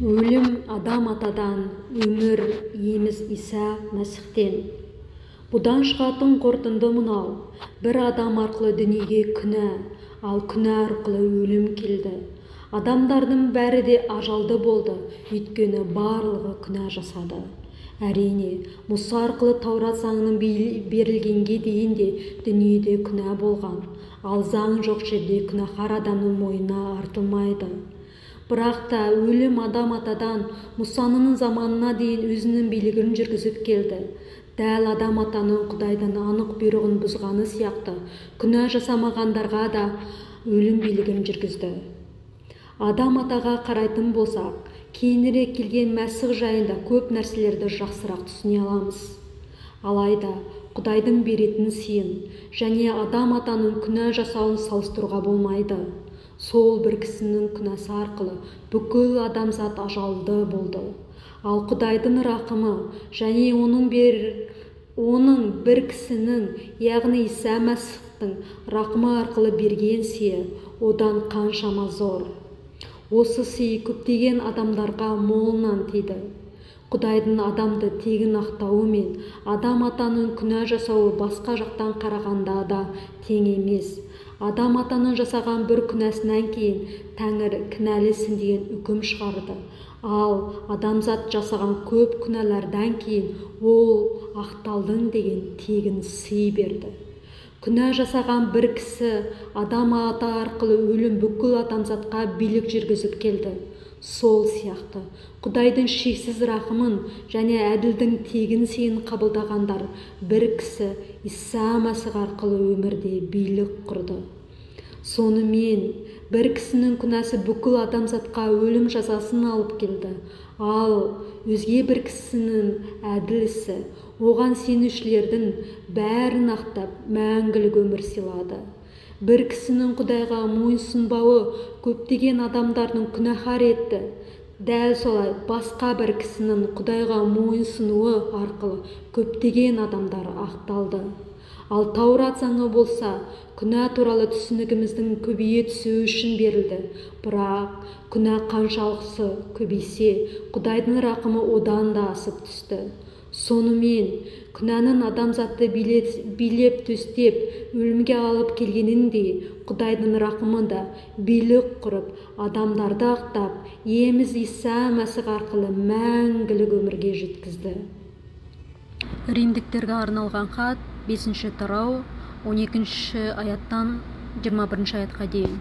Өлім адам атадан, өмір еміз Иса Мәсіхтен. Бұдан шығатын қорытынды мынау: бір адам арқылы дүниеге күнә, ал күнә арқылы өлім келді. Адамдардың бәрі де ажалды болды, өйткені барлығы күнә жасады. Әрине, Мұса арқылы Таурат заңының берілгенге дейін де дүниеде күнә болған, ал заң жоқ жерде күнәһар адамның мойнына артылмайды. Бірақ та өлім адам атадан Мұсаның заманына дейін өзінің билігін жүргізіп келді. Дәл адам атаның Құдайдың анық бұйрығын бұзғаны сияқты күнә жасамағандарға да өлім билігін жүргізді. Адам атаға қарайтын болсақ, кейінірек келген Мәсіх жайында көп нәрселерді жақсырақ түсіне аламыз. Алайда Құдайдың беретін сыйын және адам атаның күнә жасауын салыстыруға болмайды. Сол бір кісінің күнәсі арқылы бүкіл адамзат ажалды болды. Ал Құдайдың рақымы және оның бір кісінің, яғни Иса Мәсіхтің рақымы арқылы берген сыйы одан қаншама зор. Осы сый көптеген адамдарға молынан тиді. Құдайдың адамды тегін ақтауы мен адам атаның күнә жасауы басқа жақтан қарағанда да тең емес. Адам атаның жасаған бір күнәсінен кейін Тәңір кінәлісің деген үкім шығарды. Ал адамзат жасаған көп күнәлардан кейін ол ақталдың деген тегін сый берді. Күнә жасаған бір кісі адам ата арқылы өлім бүкіл адамзатқа билік жүргізіп келді. Сол сияқты Құдайдың шексіз рақымын және әділдің тегін сыйын қабылдағандар бір кісі Иса Мәсіх арқылы өмірде билік құрды. Сонымен бір кісінің күнәсі бүкіл адамзатқа өлім жазасын алып келді. Ал өзге бір кісінің әділ ісі оған сенушілердің бәрін ақтап мәңгілік өмір сыйлады. Бір кісінің Құдайға мойынсұнбауы көптеген адамдардың күнәһар етті. Дәл солай басқа бір кісінің Құдайға мойынсұнуы арқылы көптеген адамдар ақталды. Ал Таурат заңы болса, күнә туралы түсінігіміздің көбейе түсуі үшін берілді. Бірақ күнә қаншалықсы көбейсе, Құдайдың рақымы одан да асып түсті. Сонымен күнәнің адамзатты билеп төстеп өлімге алып келгеніндей, Құдайдың рақымы да билік құрып, адамдарды ақтап, еміз Иса Мәсіх арқылы мәңгілік өмірге жеткізді. Римдіктерге арналған хат, 5-ші тарау, 12-ші аяттан 21-ші аятқа дейін.